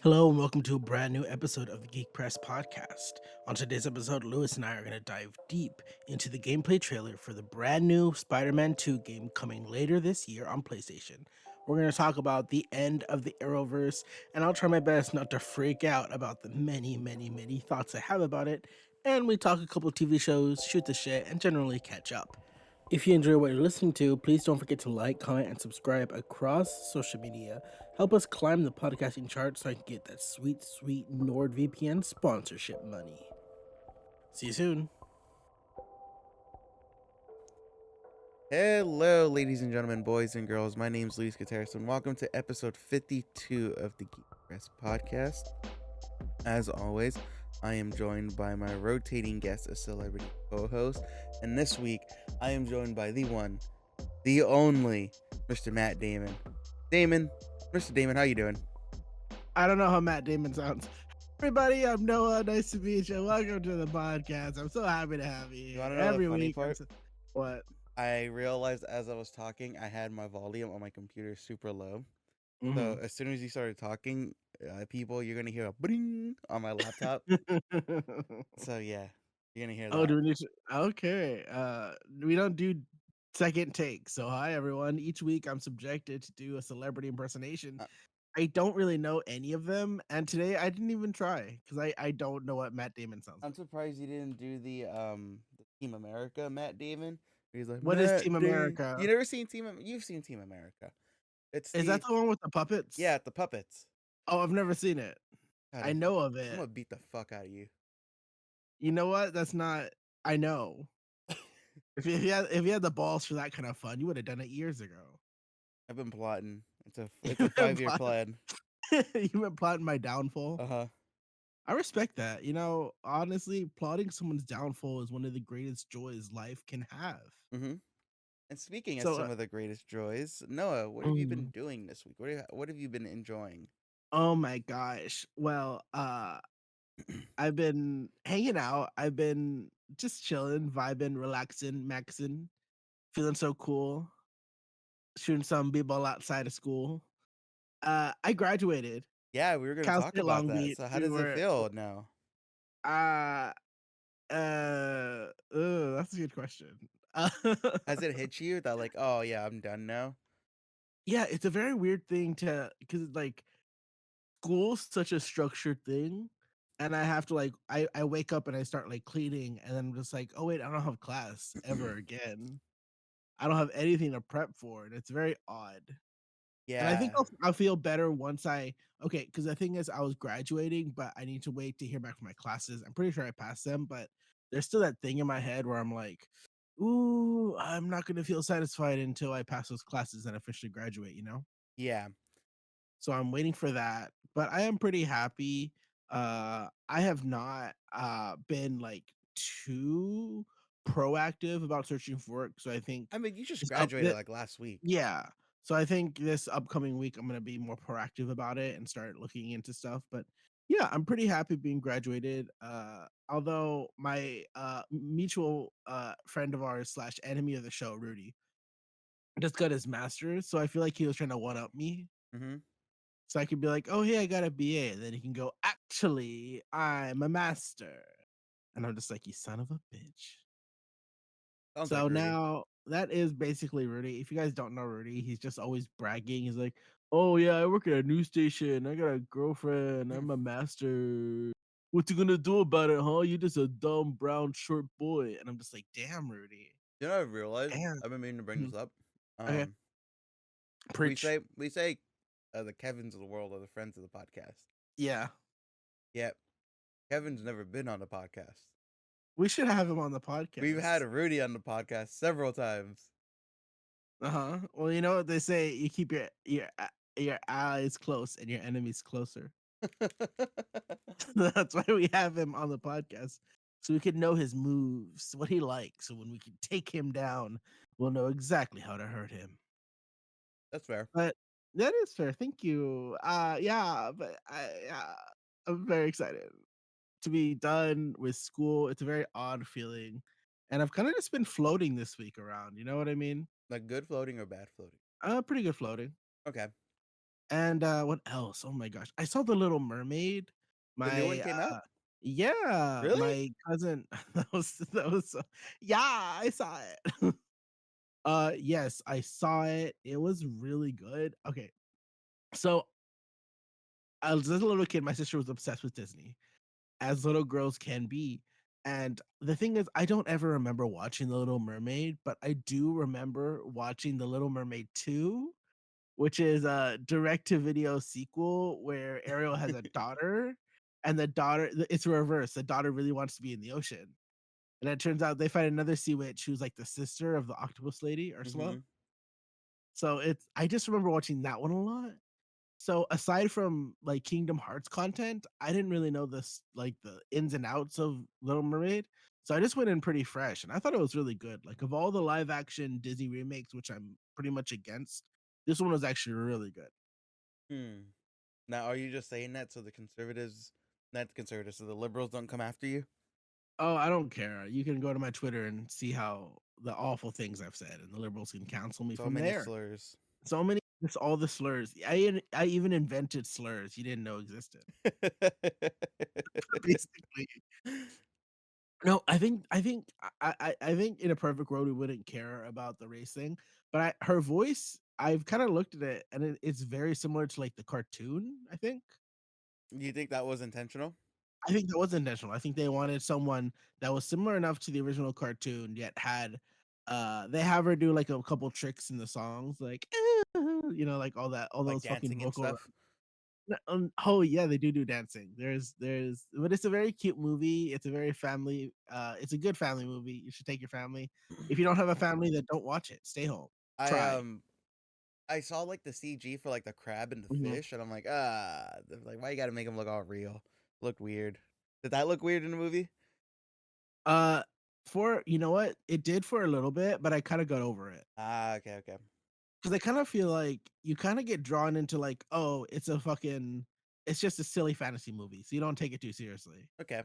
Hello and welcome to a brand new episode of the Geek Press Podcast. On today's episode, Lewis and I are going to dive deep into the gameplay trailer for the brand new Spider-Man 2 game coming later this year on PlayStation. We're going to talk about the end of the Arrowverse, and I'll try my best not to freak out about the many thoughts I have about it. And we talk a couple TV shows, shoot the shit, and generally catch up. If you enjoy what you're listening to, please don't forget to like, comment, and subscribe across social media. Help us climb the podcasting chart so I can get that sweet NordVPN sponsorship money. See you soon. Hello, ladies and gentlemen, boys and girls. My name's Luis Gutierrez, and welcome to episode 52 of the Geek Press Podcast. As always, I am joined by my rotating guest, a celebrity co-host, and this week I am joined by the one, the only, Mr. Matt Damon. Mr. Damon, how you doing? I don't know how Matt Damon sounds. Everybody, I'm Noah. Nice to meet you. Welcome to the podcast. I'm so happy to have you You want here to know every the funny week. part? What? I realized as I was talking, I had my volume on my computer super low. Mm-hmm. So as soon as you started talking, people, you're gonna hear a bling on my laptop. So yeah, you're gonna hear Oh, that. do we need to? Okay. We don't do second takes. So, hi everyone. Each week, I'm subjected to do a celebrity impersonation. Uh, I don't really know any of them, and today I didn't even try because I don't know what Matt Damon sounds I'm like. surprised you didn't do the Team America Matt Damon. He's like What is Team Matt Damon. America? You never seen You've seen Team America. It's Is that the one with the puppets? the puppets. Oh, I've never seen it. God, I know of I'm it. gonna beat the fuck out of you. You know what? That's not. I know. If you had the balls for that kind of fun, you would have done it years ago. I've been plotting. It's a You've been 5-year plan. You've been plotting my downfall. Uh-huh. I respect that. Honestly, plotting someone's downfall is one of the greatest joys life can have. Mm-hmm. And speaking of So, some of the greatest joys, Noah, what have you been mm, doing this week? What have you been enjoying? oh my gosh. Well, I've been hanging out. I've been just chilling, vibing, relaxing, maxing, feeling so cool, shooting some b-ball outside of school. I graduated Yeah, we were gonna Cal talk State about Long that. Beach. So how We does it were, feel now? uh, that's a good question. Has it hit you that like, oh yeah, I'm done now? Yeah, it's a very weird thing because like school's such a structured thing, and I have to like I wake up and I start like cleaning, and then I'm just like, oh wait, I don't have class ever again. I don't have anything to prep for, and it's very odd. And I think Yeah. I'll feel better once okay, because the thing is, I was graduating, but I need to wait to hear back from my classes. I'm pretty sure I passed them, but there's still that thing in my head where I'm like, ooh, I'm not gonna feel satisfied until I pass those classes and officially graduate. Yeah. So I'm waiting for that. But I am pretty happy. I have not been like too proactive about searching for work. So I think I mean, you just this up graduated that like last week. yeah. So I think this upcoming week I'm gonna be more proactive about it and start looking into stuff. But yeah, I'm pretty happy being graduated. Although my mutual friend of ours slash enemy of the show, Rudy, just got his master's. So I feel like he was trying to one up me. Mm-hmm. So I could be like, "Oh, hey, I got a BA." And then he can go, "Actually, I'm a master." And I'm just like, "You son of a bitch." Sounds like So Rudy. now that is basically Rudy. If you guys don't know Rudy, he's just always bragging. He's like, "Oh yeah, I work at a news station. I got a girlfriend. I'm a master. What you gonna do about it, huh? You just a dumb brown short boy." And I'm just like, "Damn, Rudy. You know, I realized Damn." I've been meaning to bring Mhm. this up. Okay, Um, we preach. say we say the Kevins of the world are the friends of the podcast. Yeah, Yet Kevin's never been on the podcast. we should have him on the We've had podcast. Rudy on the podcast several times. Uh-huh. Well, you know what they say, you keep your allies close and your enemies closer. That's why we have him on the podcast. So we can know his moves, what he likes. So when we can take him down, we'll know exactly how to hurt him. That's fair. But that is fair. Thank you. Yeah, but I'm very excited to be done with school. It's a very odd feeling. And I've kind of just been floating this week around, you know what I mean? Like good floating or bad floating. Pretty good floating. Okay. And what else? Oh my gosh, I saw The Little Mermaid. The new one My came out? yeah, Really? my cousin. That was. Yeah, I saw it. Yes, I saw it. It was really good. Okay, so as a little kid, my sister was obsessed with Disney, as little girls can be. And the thing is, I don't ever remember watching The Little Mermaid, but I do remember watching The Little Mermaid 2, which is a direct-to-video sequel where Ariel has a daughter, and it's reverse. The daughter really wants to be in the ocean. And it turns out they find another sea witch who's like the sister of the octopus lady, Ursula. Mm-hmm. So I just remember watching that one a lot. So aside from like Kingdom Hearts content, I didn't really know this like the ins and outs of Little Mermaid. So I just went in pretty fresh and I thought it was really good. Like of all the live action Disney remakes, which I'm pretty much against, this one was actually really good. Hmm. Now, are you just saying that so the conservatives, not the conservatives, so the liberals don't come after you? Oh, I don't care. You can go to my Twitter and see how the awful things I've said, and the liberals can cancel me So from many there. slurs. So many, just all the slurs. I even invented slurs you didn't know existed. Basically, no, I think in a perfect world we wouldn't care about the race thing, but her voice, I've kind of looked at it and it's very similar to like the cartoon. You think that was intentional? I think that was intentional. I think they wanted someone that was similar enough to the original cartoon, yet had they have her do like a couple tricks in the songs, like like all that, all Like those fucking dancing and vocal. stuff? Oh yeah, they do dancing. But it's a very cute movie. It's a very family. It's a good family movie. You should take your family. If you don't have a family, then don't watch it. Stay home. I Try. um I saw like the CG for like the crab and the Mhm. fish, and I'm like, like why you gotta make them look all real? Looked weird. Did that look weird in the movie? Uh, for you know what, it did for a little bit, but I kind of got over it. Ah, okay, okay. Because I kind of feel like you kind of get drawn into like, oh, it's just a silly fantasy movie, so you don't take it too seriously. Okay.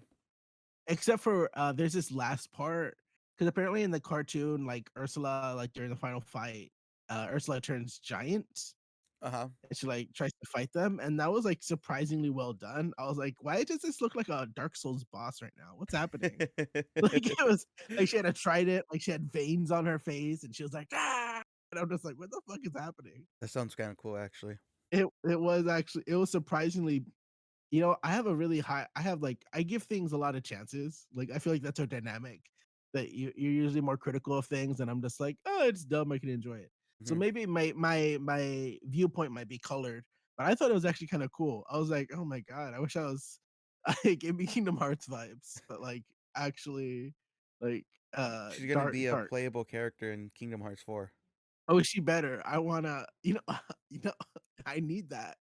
Except for there's this last part because apparently in the cartoon, like Ursula, like during the final fight, Ursula turns giant Uh-huh. and she like tries to fight them, and that was like surprisingly well done. I was like, why does this look like a Dark Souls boss right now? What's happening? Like it was like she had a trident, like she had veins on her face, and she was like, ah, and I'm just like, what the fuck is happening? That sounds kind of cool, actually. It was surprisingly, I have like I give things a lot of chances. Like I feel like that's our dynamic. That you're usually more critical of things, and I'm just like, oh, it's dumb. I can enjoy it. So Hmm. maybe my viewpoint might be colored, but I thought it was actually kind of cool. I was like, oh my god, I wish I was like give me Kingdom Hearts vibes, but like actually like She's gonna dark be a dark. playable character in Kingdom Hearts 4. Oh, is she better? I wanna, you know, I need that.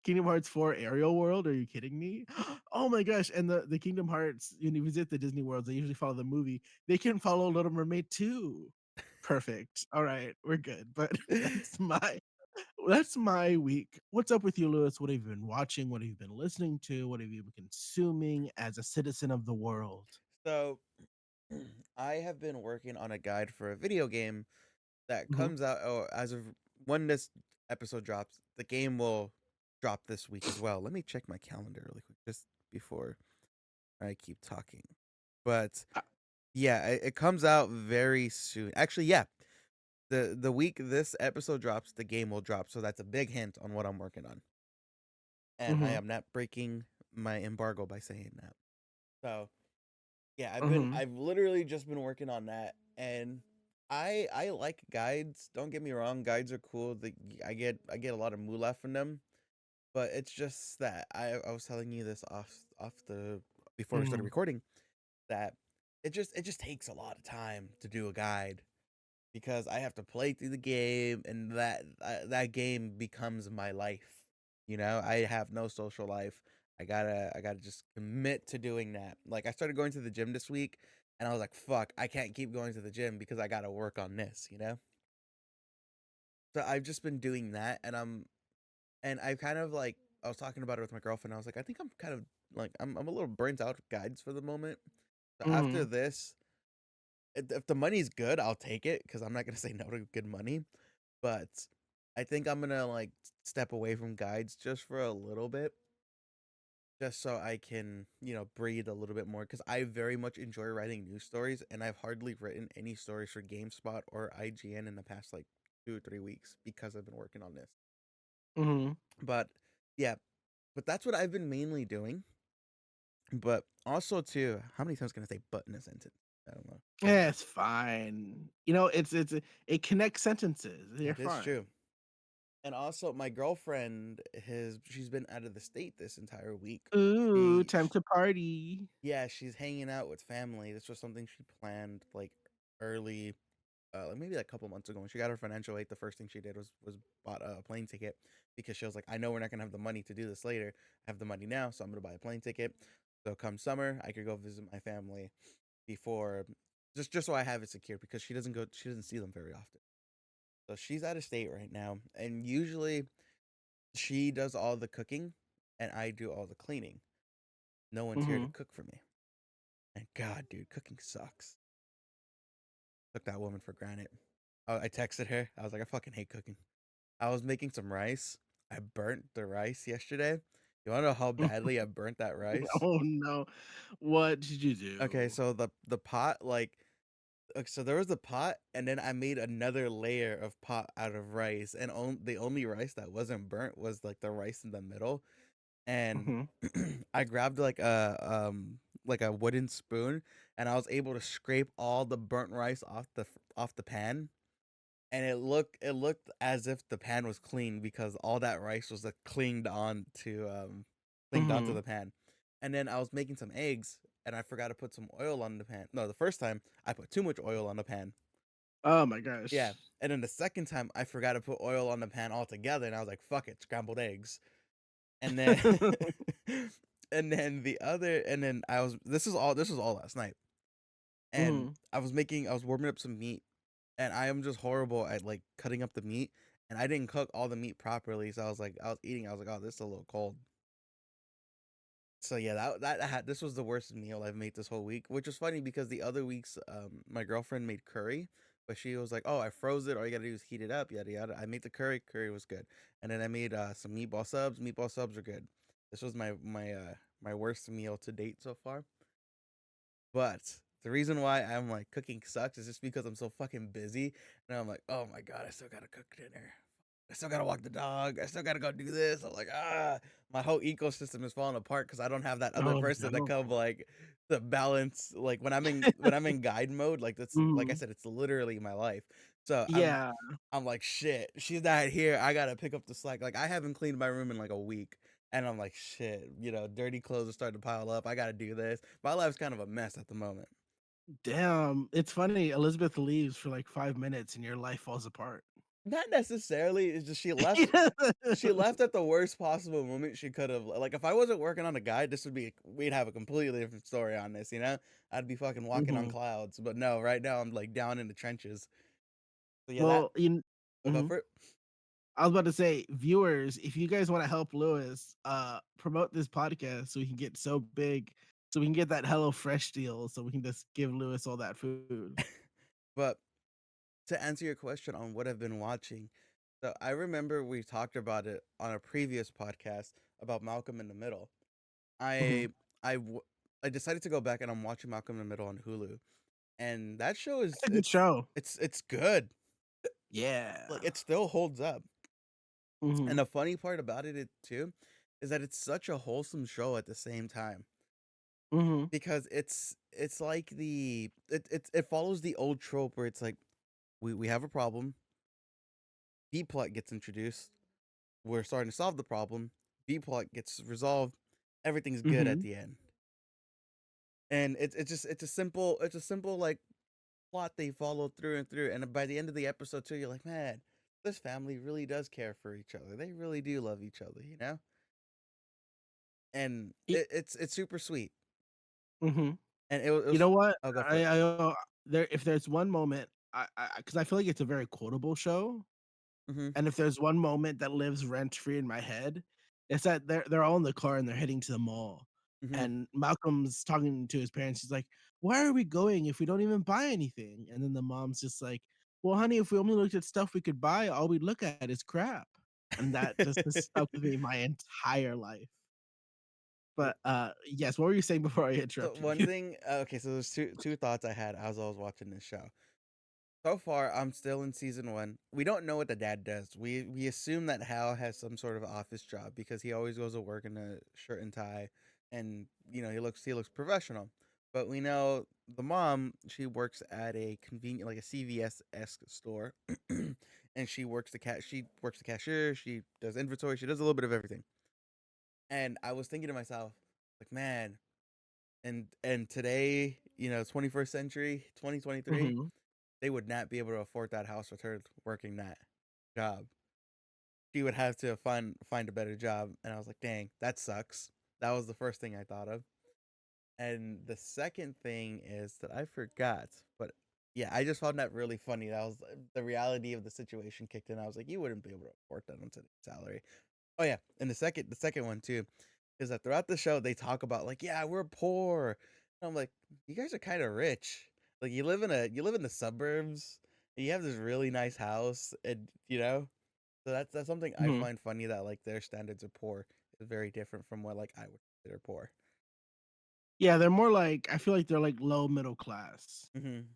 Kingdom Hearts 4 Aerial World? Are you kidding me? Oh my gosh! And the Kingdom Hearts, when you visit the Disney worlds, they usually follow the movie. They can follow Little Mermaid too. Perfect. All right, we're good. But that's my week. What's up with you, Lewis? What have you been watching? What have you been listening to? What have you been consuming as a citizen of the world? So, I have been working on a guide for a video game that Mhm. comes out as of when this episode drops. The game will drop this week as well. Let me check my calendar really quick just before I keep talking. But Uh, yeah, it comes out very soon. Actually, yeah, the week this episode drops, the game will drop. So that's a big hint on what I'm working on. And I mhm, am not breaking my embargo by saying that. So yeah, mhm, I've literally just been working on that, and I like guides. Don't get me wrong, guides are cool. I get a lot of moolah from them, but it's just that I was telling you this off the before we started mhm, recording that it just takes a lot of time to do a guide because I have to play through the game, and that game becomes my life. You know, I have no social life. I gotta just commit to doing that. Like I started going to the gym this week, and I was like, "Fuck, I can't keep going to the gym because I gotta work on this." You know, so I've just been doing that, and I kind of like I was talking about it with my girlfriend. I was like, I think I'm kind of like I'm a little burnt out of guides for the moment. So after mhm, this, if the money's good, I'll take it because I'm not gonna say no to good money. But I think I'm gonna like step away from guides just for a little bit, just so I can, breathe a little bit more. Because I very much enjoy writing news stories, and I've hardly written any stories for GameSpot or IGN in the past like 2 or 3 weeks because I've been working on this. Mhm. But yeah, but that's what I've been mainly doing. But also too, how many times can I say "but" in a sentence? I don't know. Yeah, it's fine. It connects sentences. You're That is fine. true. And also, my girlfriend has she's been out of the state this entire week. Ooh, time to party. Yeah, she's hanging out with family. This was something she planned like early, like maybe like a couple months ago. When she got her financial aid, the first thing she did was bought a plane ticket because she was like, I know we're not gonna have the money to do this later. I have the money now, so I'm gonna buy a plane ticket. So come summer, I could go visit my family before, just so I have it secure because she doesn't see them very often. So she's out of state right now, and usually she does all the cooking and I do all the cleaning. No one's here to Mhm. cook for me. And God, dude, cooking sucks. Took that woman for granted. I texted her. I was like, I fucking hate cooking. I was making some rice. I burnt the rice yesterday. You want to know how badly I burnt that rice? Oh, no. What did you Okay, do? so the pot, like, so there was a pot, and then I made another layer of pot out of rice, and the only rice that wasn't burnt was like the rice in the middle. And Mhm. I grabbed like a wooden spoon, and I was able to scrape all the burnt rice off the pan, and it looked as if the pan was clean because all that rice was like clinged onto Mhm. the pan. And then I was making some eggs, and I forgot to put some oil on the pan. No, the first time I put too much oil on the pan. Oh my Yeah, gosh. and then the second time I forgot to put oil on the pan altogether, and I was like, "Fuck it, scrambled eggs." And then and then I was this was all last night. And Mhm. I was warming up some meat, and I am just horrible at like cutting up the meat, and I didn't cook all the meat properly, so I was eating, I was like, "Oh, this is a little cold." So yeah, this was the worst meal I've made this whole week, which was funny because the other weeks, my girlfriend made curry, but she was like, "Oh, I froze it. All you gotta do is heat it up, yada yada." I made the curry. Curry was good, and then I made some meatball subs. Meatball subs are good. This was my worst meal to date so far. But the reason why I'm like cooking sucks is just because I'm so fucking busy, and I'm like, "Oh my god, I still gotta cook dinner. I still gotta walk the dog. I still gotta go do this." I'm like, my whole ecosystem is falling apart because I don't have that other Oh, person that no. come like the balance. Like when I'm in guide mode, like that's like I Mhm. said, it's literally my life. So Yeah. I'm like, shit, she's not here. I gotta pick up the slack. Like I haven't cleaned my room in like a week. And I'm like, shit, dirty clothes are starting to pile up. I gotta do this. My life's kind of a mess at the moment. Damn. It's funny, Elizabeth leaves for, like, 5 minutes and your life falls apart. Not necessarily. It's just she left at the worst possible moment she could have. Like, if I wasn't working on a guide, we'd have a completely different story on this, you know? I'd be fucking walking on Mhm. clouds. But no, right now I'm like down in the trenches. So yeah, Well, I'll go mhm. for it. I was about to say, viewers, if you guys wanna help Lewis, promote this podcast so we can get so big, so we can get that Hello Fresh deal, so we can just give Lewis all that food. But to answer your question on what I've been watching, so I remember we talked about it on a previous podcast about Malcolm in the Middle. I Mhm. I w- I decided to go back and I'm watching Malcolm in the Middle on Hulu, and that show It's a good show. it's good. Yeah. Like it still holds up. And Mhm. the funny part about too is that it's such a wholesome show at the same time Mhm. because it's like it follows the old trope where it's like we have a problem, B plot gets introduced, we're starting to solve the problem, B plot gets resolved, everything's good at Mhm. the end. And it's a simple like plot they follow through and through. And by the end of the episode too, you're like, man, this family really does care for each other. They really do love each other, you know? And Y it's super sweet. Mhm. And it You was know what? I'll go for it. If there's one moment, because I feel like it's a very quotable show. Mhm, And if there's one moment that lives rent free in my head, it's that they're all in the car and they're heading to the mall. mhm. And Malcolm's talking to his parents. He's like, "Why are we going if we don't even buy anything?" And then the mom's just like, well, honey, if we only looked at stuff we could buy, all we look at is crap. And that just has stuck with me my entire life. But yes, what were you saying before I So interrupted one you? thing, okay, so there's two thoughts I had as I was watching this show. So far, I'm still in season one. We don't know what the dad does. We assume that Hal has some sort of office job because he always goes to work in a shirt and tie, and he looks professional. But we know the mom, she works at a convenient, like a CVS esque store, and she works the cashier. She does inventory. She does a little bit of everything. And I was thinking to myself, like, man, and today, 21st century, 2023, Mhm. they would not be able to afford that house with her working that job. She would have to find a better job. And I was like, dang, that sucks. That was the first thing I thought of. And the second thing is that I forgot, but yeah, I just found that really funny. That was the reality of the situation kicked in. I was like, you wouldn't be able to afford that on today's salary. Oh yeah, and the second one too is that throughout the show they talk about like, yeah, we're poor. And I'm like, you guys are kind of rich. Like you live in the suburbs. And you have this really nice house, and so that's something I Mhm. find funny, that like their standards of poor is very different from what like I would consider poor. Yeah, they're more like I feel like they're like low middle class. Hmm.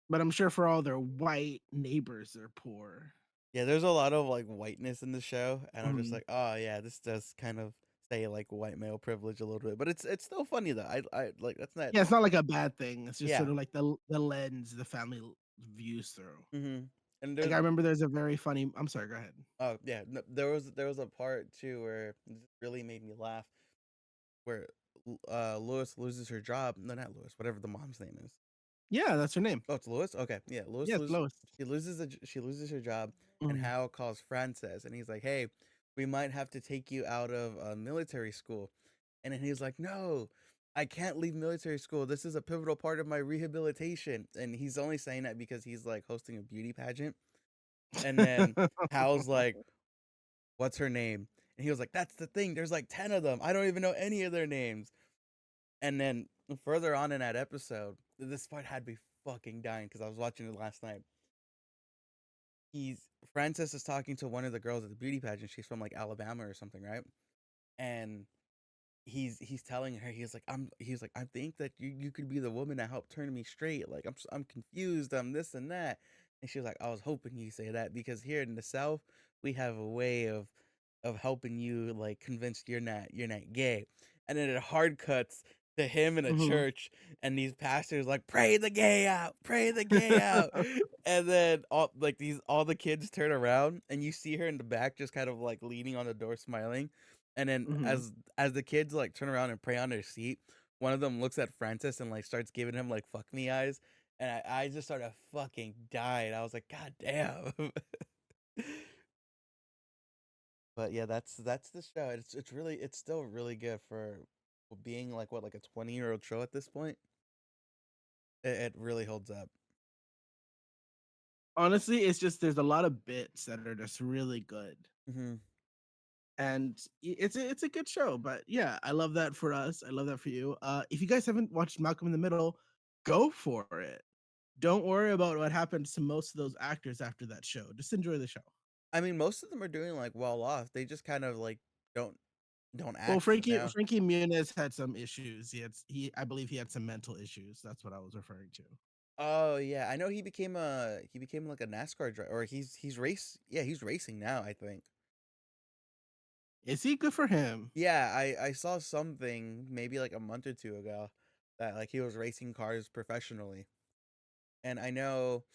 But I'm sure for all their white neighbors, they're poor. Yeah, there's a lot of like whiteness in the show, and I'm just Mhm. like, oh yeah, this does kind of say like white male privilege a little bit, but it's still funny though. I like that's not. Yeah, it's not like a bad thing. It's just Yeah. sort of like the lens the family views through. Hmm. And Like there's I remember there's a very funny. I'm sorry. Go ahead. oh yeah, no, there was a part too where it really made me laugh, where Lois loses her job. No, not Lois, whatever the mom's name is. Yeah, that's her name. Oh, it's Lois. Okay, yeah, Lois Yes, loses. Lois. She loses her job, and Mhm. Hal calls Frances, and he's like, "Hey, we might have to take you out of military school," and then he's like, "No, I can't leave military school. This is a pivotal part of my rehabilitation," and he's only saying that because he's like hosting a beauty pageant, and then Hal's like, "What's her name?" And he was like, "That's the thing. There's like 10 of them. I don't even know any of their names." And then further on in that episode, this part had me fucking dying because I was watching it last night. He's Frances is talking to one of the girls at the beauty pageant. She's from like Alabama or something, right? And he's telling her, he's like, I think that you could be the woman that helped turn me straight. Like I'm confused. I'm this and that. And she was like, I was hoping you say that because here in the South we have a way of helping you like convinced you're not gay. And then it hard cuts to him in a Mhm. church, and these pastors like, pray the gay out. And then all the kids turn around, and you see her in the back just kind of like leaning on the door smiling. And then Mhm. as the kids like turn around and pray on their seat, one of them looks at Francis and like starts giving him like fuck me eyes. And I just started fucking dying. I was like, God damn. But yeah, that's the show. It's still really good for being like what, like a 20-year-old show at this point. It really holds up. Honestly, it's just there's a lot of bits that are just really good. Hmm. And it's a good show, but yeah, I love that for us. I love that for you. If you guys haven't watched Malcolm in the Middle, go for it. Don't worry about what happens to most of those actors after that show. Just enjoy the show. I mean, most of them are doing like well off. They just kind of like don't don't Well, act Frankie now. Frankie Muniz had some issues. He I believe he had some mental issues. That's what I was referring to. Oh yeah, I know he became like a NASCAR driver, or he's racing now, I think. Is he good for him? Yeah, I saw something maybe like a month or two ago that like he was racing cars professionally. And I know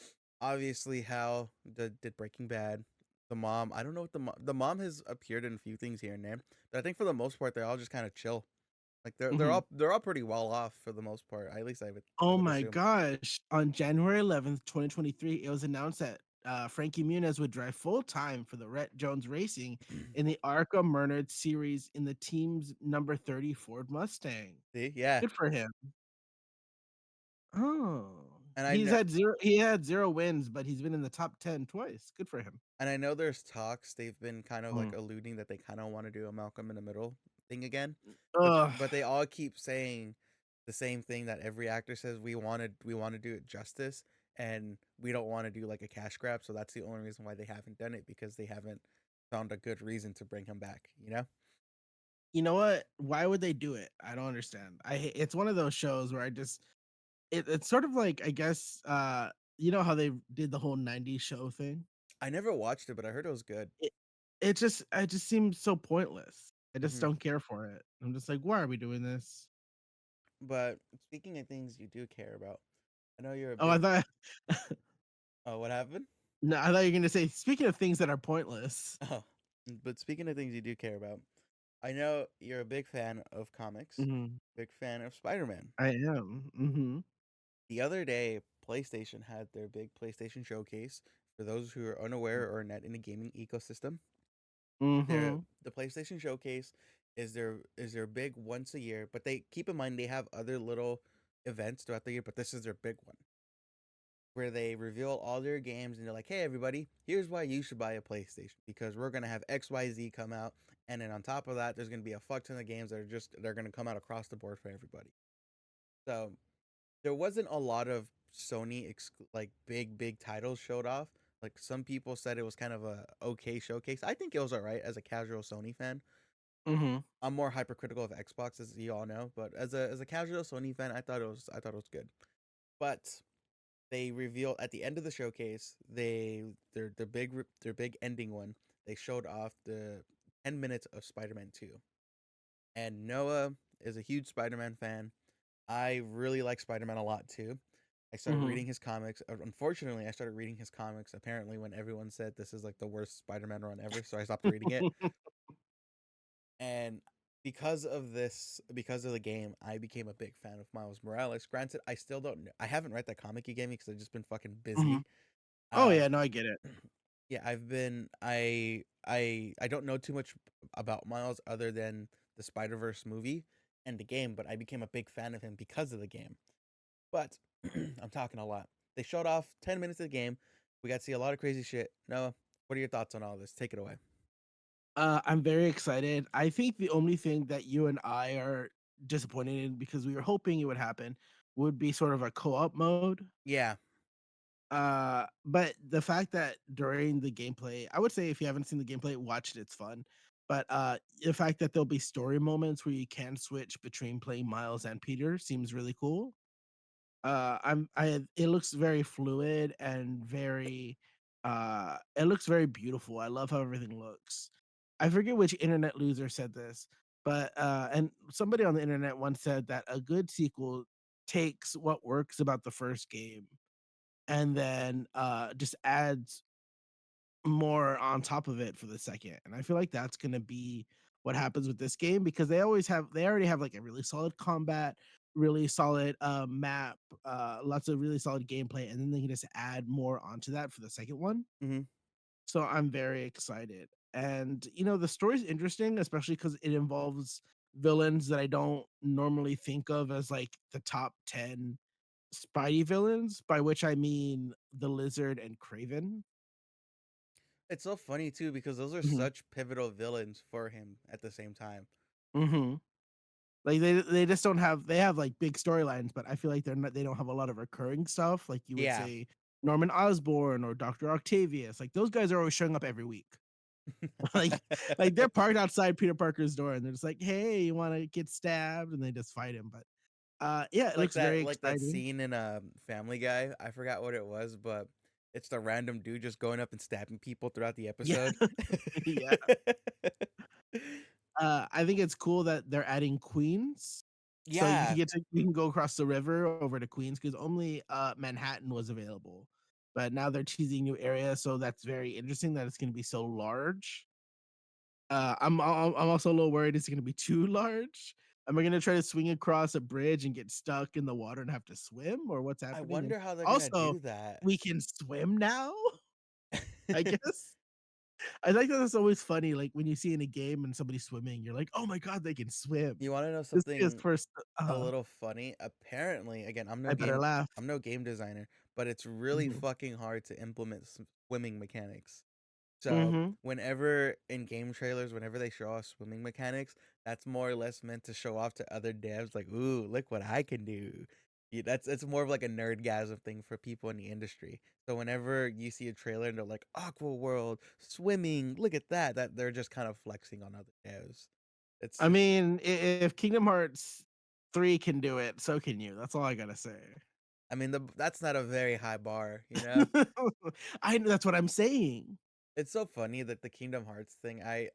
obviously how did Breaking Bad. The mom, I don't know what the mom has appeared in a few things here and there, but I think for the most part they're all just kind of chill. Like they're they're Mhm. all they're all pretty well off for the most part. At least I Oh would my assume. gosh. On January 11th, 2023, it was announced that Frankie Muniz would drive full time for the Rhett Jones Racing in the ARCA Murnerd series in the team's number 30 Ford Mustang. See, yeah, Good for him. Oh. and I know He had zero wins, but he's been in the top 10 twice. Good for him. and I know there's talks. They've been kind of like Mm. alluding that they kind of want to do a Malcolm in the Middle thing again, but Ugh. but they all keep saying the same thing that every actor says, we want to do it justice, and we don't want to do like a cash grab, so that's the only reason why they haven't done it, because they haven't found a good reason to bring him back, you know? You know what? Why would they do it? I don't understand. It's one of those shows where it's sort of like, I guess, you know how they did the whole 90s show thing? I never watched it, but I heard it was good. It it just seems so pointless. I just Hmm. don't care for it. I'm just like, why are we doing this? But speaking of things you do care about, I know you're a Oh, I big. thought Oh, what happened? no, I thought you were gonna say, speaking of things that are pointless. Oh, but speaking of things you do care about, I know you're a big fan of comics, Mhm. big fan of Spider-Man. I am. Mhm. The other day, PlayStation had their big PlayStation showcase. For those who are unaware or not in the gaming ecosystem, their Mhm. the PlayStation showcase is their big once a year. But they keep in mind they have other little events throughout the year, but this is their big one where they reveal all their games and they're like, "Hey, everybody, here's why you should buy a PlayStation, because we're gonna have XYZ come out, and then on top of that, there's gonna be a fuck ton of games that they're gonna come out across the board for everybody." So there wasn't a lot of Sony like big titles showed off. Like some people said it was kind of a okay showcase. I think it was alright as a casual Sony fan. Mhm. I'm more hypercritical of Xbox, as you all know, but as a casual Sony fan, I thought it was good. But they revealed at the end of the showcase, their big ending one. They showed off the 10 minutes of Spider-Man 2, and Noah is a huge Spider-Man fan. I really like Spider-Man a lot too. I started Mhm. reading his comics. Unfortunately, I started reading his comics apparently when everyone said this is like the worst Spider-Man run ever, so I stopped reading it. And because of the game, I became a big fan of Miles Morales. Granted, I still don't know. I haven't read that comic you gave me because I've just been fucking Mhm. busy. Oh Uh, yeah, no, I get it. yeah, I don't know too much about Miles other than the Spider-Verse movie and the game, but I became a big fan of him because of the game. But I'm talking a lot. They showed off 10 minutes of the game. We got to see a lot of crazy shit. Noah, what are your thoughts on all this? Take it away. I'm very excited. I think the only thing that you and I are disappointed in, because we were hoping it would happen, would be sort of a co-op mode. Yeah. But the fact that during the gameplay, I would say if you haven't seen the gameplay, watch it, it's fun. But the fact that there'll be story moments where you can switch between playing Miles and Peter seems really cool. It looks very fluid and very it looks very beautiful. I love how everything looks. I forget which internet loser said this, but and somebody on the internet once said that a good sequel takes what works about the first game and then just adds more on top of it for the second. And I feel like that's gonna be what happens with this game, because they already have like a really solid combat, really solid map, lots of really solid gameplay, and then they can just add more onto that for the second one. Hmm. So I'm very excited. And you know, the story's interesting, especially because it involves villains that I don't normally think of as like the top 10 Spidey villains, by which I mean the Lizard and Craven. It's so funny too because those are Mhm. such pivotal villains for him at the same time. Mhm. Like they just don't have they have like big storylines, but I feel like they don't have a lot of recurring stuff like you would Yeah. say Norman Osborn or Dr. Octavius. Like those guys are always showing up every week. like like they're parked outside Peter Parker's door and they're just like, "Hey, you want to get stabbed?" and they just fight him. But yeah, it like looks that very like that exciting. scene in Family Guy. I forgot what it was, but it's the random dude just going up and stabbing people throughout the Yeah. episode. Yeah. I think it's cool that they're adding Queens. So Yeah. you can go across the river over to Queens because only Manhattan was available. But now they're teasing new areas, so that's very interesting that it's going to be so large. I'm also a little worried it's going to be too large. Am I going to try to swing across a bridge and get stuck in the water and have to swim, or what's I happening? And wonder how they're gonna also, do that. we can swim now. I guess. I like that. It's always funny, like when you see in a game and somebody's swimming, you're like, "Oh my god, they can swim." You want to know This is something first. a little funny? Apparently, again, I better laugh. I'm no game designer, but it's really Mhm. fucking hard to implement swimming mechanics. So, Mhm. whenever in game trailers, whenever they show off swimming mechanics, that's more or less meant to show off to other devs, like, "Ooh, look what I can do." Yeah, that's it's more of like a nerdgasm thing for people in the industry. So whenever you see a trailer and they're like Aqua World, swimming, look at that they're just kind of flexing on other devs. I It's mean, if Kingdom Hearts 3 can do it, so can you. That's all I gotta say. I mean that's not a very high bar, you know? That's what I'm saying. It's so funny that the Kingdom Hearts thing, I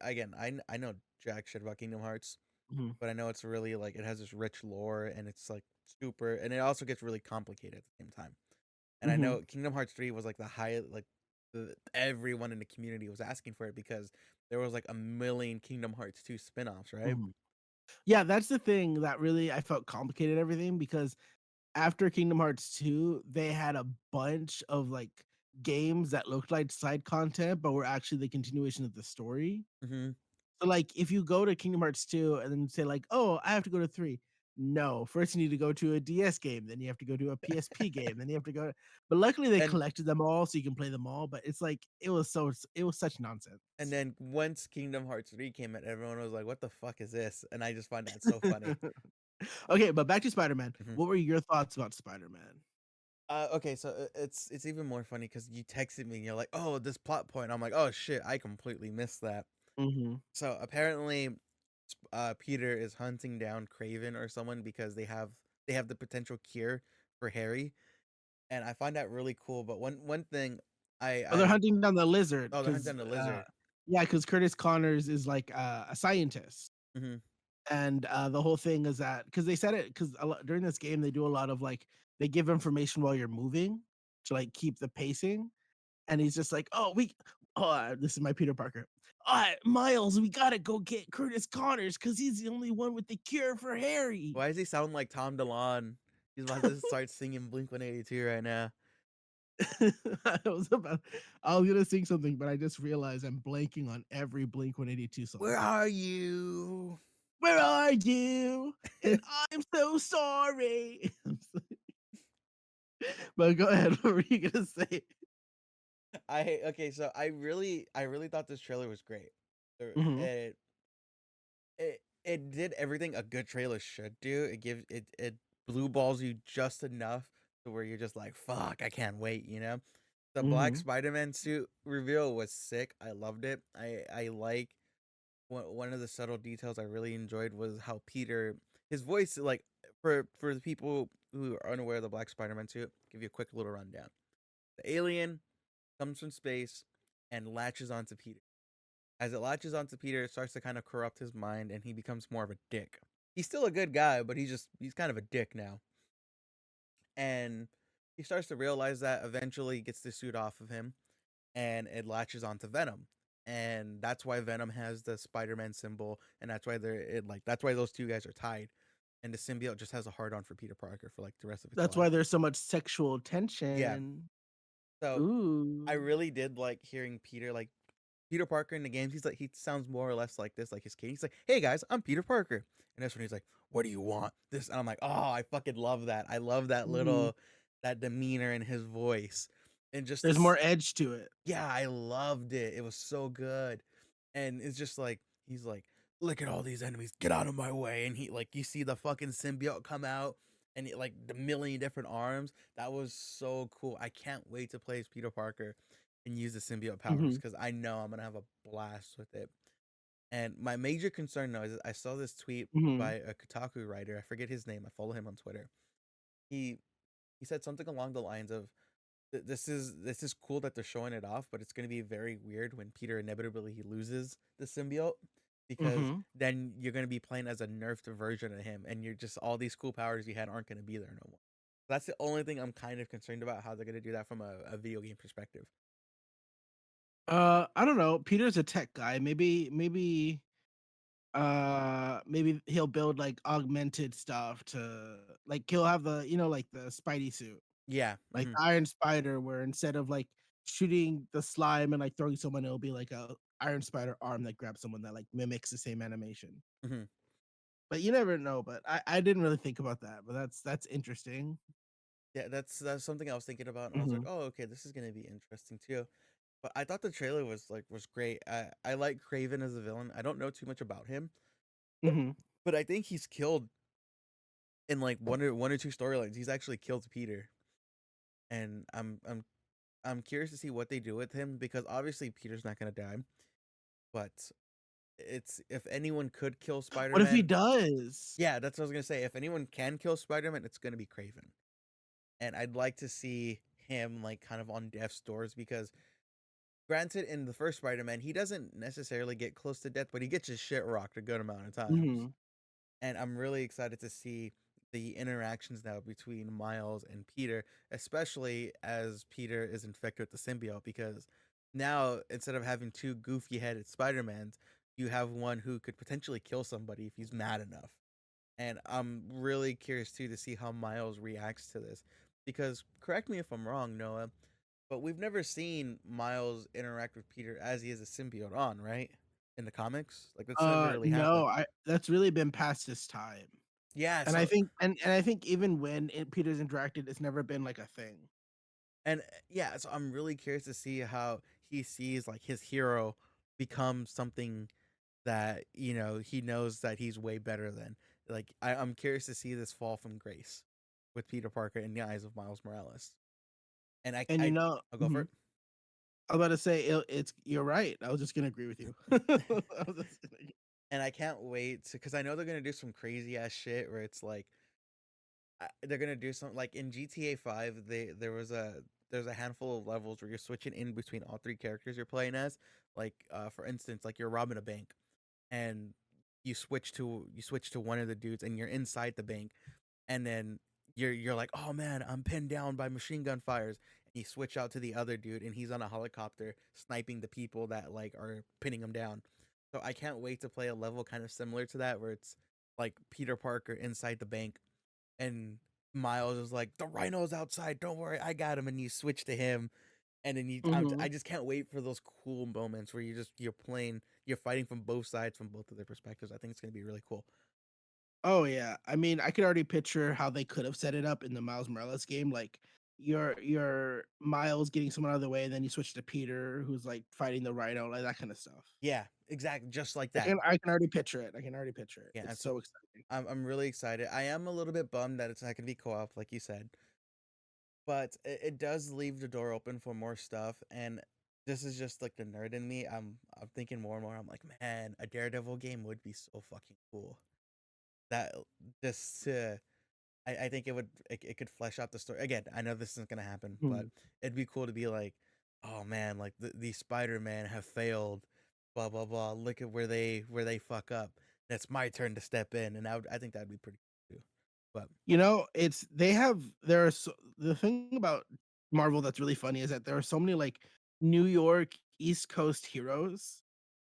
know jack shit about Kingdom Hearts, Mhm, but I know it's really like it has this rich lore and it's like super and it also gets really complicated at the same time. And I mhm, know Kingdom Hearts 3 was like the highest like everyone in the community was asking for it because there was like a million Kingdom Hearts 2 spin-offs, right? mhm. Yeah, that's the thing that really I felt complicated everything because after Kingdom Hearts 2, they had a bunch of, like, games that looked like side content, but were actually the continuation of the story. Mhm. So, like, if you go to Kingdom Hearts 2 and then say, like, "Oh, I have to go to 3." No, first you need to go to a DS game, then you have to go to a PSP game, then you have to go but luckily they And collected them all so you can play them all, but it's like, it was such nonsense. then once Kingdom Hearts 3 came out, everyone was like, "What the fuck is this?" And I just find that so funny. Okay, but back to Spider-Man. Mhm. What were your thoughts about Spider-Man? Okay, so it's even more funny because you texted me and you're like, "Oh, this plot point." I'm like, "Oh shit, I completely missed that." Mhm, So apparently, Peter is hunting down Craven or someone because they have the potential cure for Harry, and I find that really cool. But one thing oh, they're I hunting down the lizard oh they're hunting 'cause, down the lizard. yeah, 'cause Curtis Connors is, like, a scientist. Hmm. And, the whole thing is that because they said it because during this game, they do a lot of, like they give information while you're moving to, like, keep the pacing, and he's just like, this is my Peter Parker. Miles, we gotta go get Curtis Connors because he's the only one with the cure for Harry." Why does he sound like Tom DeLonge? He's about to start singing Blink-182 right now. I was about I was gonna sing something, but I just realized I'm blanking on every Blink-182 Where song. are you? "Where are you? And I'm so sorry." But go ahead, what were you gonna say? Okay, so I really thought this trailer was great. Mhm, It did everything a good trailer should do. It blue balls you just enough to where you're just like, fuck, I can't wait, you know? The black mhm. Spider-Man suit reveal was sick. I loved it. I like one of the subtle details I really enjoyed was how Peter his voice like for the people who are unaware of the black Spider-Man suit, give you a quick little rundown. The alien comes from space and latches onto Peter. As it latches onto Peter, it starts to kind of corrupt his mind and he becomes more of a dick. He's still a good guy, but he's kind of a dick now. And he starts to realize that eventually he gets the suit off of him and it latches onto Venom. And that's why Venom has the Spider-Man symbol and that's why those two guys are tied. And the symbiote just has a hard on for Peter Parker for like the rest of its That's life. why there's so much sexual Yeah. tension. So I Ooh. really did like hearing Peter Parker in the games, he sounds more or less like this, like his kid. He's like, "Hey guys, I'm Peter Parker," and that's when he's like, "What do you want?" This, and I'm like, "Oh, I fucking love that. I love that Mhm. little that demeanor in his voice, and just There's this. more edge to it. Yeah, I loved it. It was so good, and it's just like he's like, "Look at all these enemies, get out of my way!" And he like you see the fucking symbiote come out, and like the million different arms. That was so cool. I can't wait to play as Peter Parker and use the symbiote powers Mhm, because I know I'm gonna have a blast with it. And my major concern though is I saw this tweet mhm. by a Kotaku writer. I forget his name. I follow him on Twitter. He he said something along the lines of this is cool that they're showing it off, but it's going to be very weird when Peter inevitably he loses the symbiote because Mhm. then you're going to be playing as a nerfed version of him, and you're just all these cool powers you had aren't going to be there no more. That's the only thing I'm kind of concerned about how they're going to do that from a video game perspective. I don't know. Peter's a tech guy. Maybe he'll build, like, augmented stuff to like, he'll have like, the Spidey suit, Yeah. like Hmm. the Iron Spider, where instead of, like, shooting the slime and, like, throwing someone, it'll be like a Iron Spider arm that grabs someone that, like, mimics the same animation. Hmm. But you never know, but I didn't really think about that, but that's interesting. Yeah, that's something I was thinking about, and I was like, Mhm, oh, okay, this is going to be interesting too. But I thought the trailer was great. I like Craven as a villain. I don't know too much about him, mhm. but I think he's killed in like one or two storylines, he's actually killed Peter, and I'm curious to see what they do with him because obviously Peter's not gonna die, but it's if anyone could kill Spider What if he Man, does? yeah, that's what I was gonna say. If anyone can kill Spider Man, it's gonna be Craven, and I'd like to see him like kind of on death's doors because granted, in the first Spider Man, he doesn't necessarily get close to death, but he gets his shit rocked a good amount of times. Mhm. And I'm really excited to see the interactions now between Miles and Peter, especially as Peter is infected with the symbiote. Because now, instead of having two goofy headed Spider-Mans, you have one who could potentially kill somebody if he's mad enough. And I'm really curious too to see how Miles reacts to this. Because, correct me if I'm wrong, Noah, but we've never seen Miles interact with Peter as he is a symbiote on, right? In the comics? Like, that's never really No, happened. I that's really been past his time. Yeah, And I so think and I think even when Peter's interacted, it's never been like a thing. yeah, so I'm really curious to see how he sees like his hero become something that he knows that he's way better than. Like I'm curious to see this fall from grace with Peter Parker in the eyes of Miles Morales. And And I'll go for it. I was about to say it's you're right. I was just gonna agree with you. I was just gonna, And I can't wait to because I know they're gonna do some crazy ass shit where it's like they're gonna do something like in GTA 5. There's a handful of levels where you're switching in between all three characters you're playing as. Like for instance, like you're robbing a bank and you switch to one of the dudes and you're inside the bank and then you're like, oh man, I'm pinned down by machine gun fires. And you switch out to the other dude and he's on a helicopter sniping the people that like are pinning him down. So I can't wait to play a level kind of similar to that where it's like Peter Parker inside the bank and Miles is like, the rhino's outside, don't worry, I got him, and you switch to him. And then I Mhm. just can't wait for those cool moments where you're fighting from both sides, from both of their perspectives. I think it's gonna be really cool. Oh yeah. I mean, I could already picture how they could have set it up in the Miles Morales game. Like your Miles getting someone out of the way, and then you switch to Peter, who's like fighting the Rhino, like that kind of stuff. Yeah, exactly, just like that. I can already picture it. I can already picture it. Yeah, It's so so exciting. I'm really excited. I am a little bit bummed that it's not gonna be co-op, like you said, but it does leave the door open for more stuff. And this is just like the nerd in me. I'm thinking more and more. I'm like, man, a Daredevil game would be so fucking cool. That just I think it could flesh out the story. Again, I know this isn't gonna happen, but Mhm. it'd be cool to be like, oh man, like the Spider-Man have failed, blah blah blah. Look at where they fuck up. It's my turn to step in, and I think that'd be pretty cool too. But It's they have there are the thing about Marvel that's really funny is that there are so many like New York East Coast heroes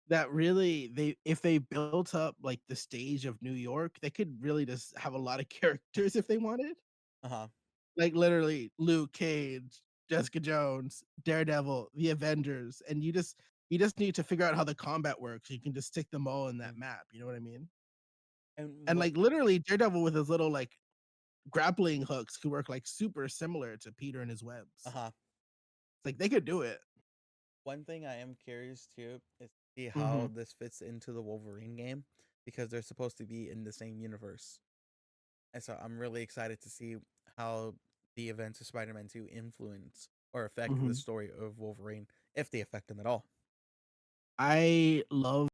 that really they if they built up like the stage of New York, they could really just have a lot of characters if they wanted. uh-huh. Like literally Luke Cage, Jessica Jones, Daredevil, the Avengers, and you just need to figure out how the combat works. You can just stick them all in that Mm. map. You know what I mean? And And what like literally Daredevil with his little like grappling hooks could work like super similar to Peter and his webs. uh-huh. It's like they could do it. One thing I am curious too is to see how Mhm. this fits into the Wolverine game because they're supposed to be in the same universe. And so I'm really excited to see how the events of Spider-Man 2 influence or affect the Mhm. story of Wolverine, if they affect him at all. I love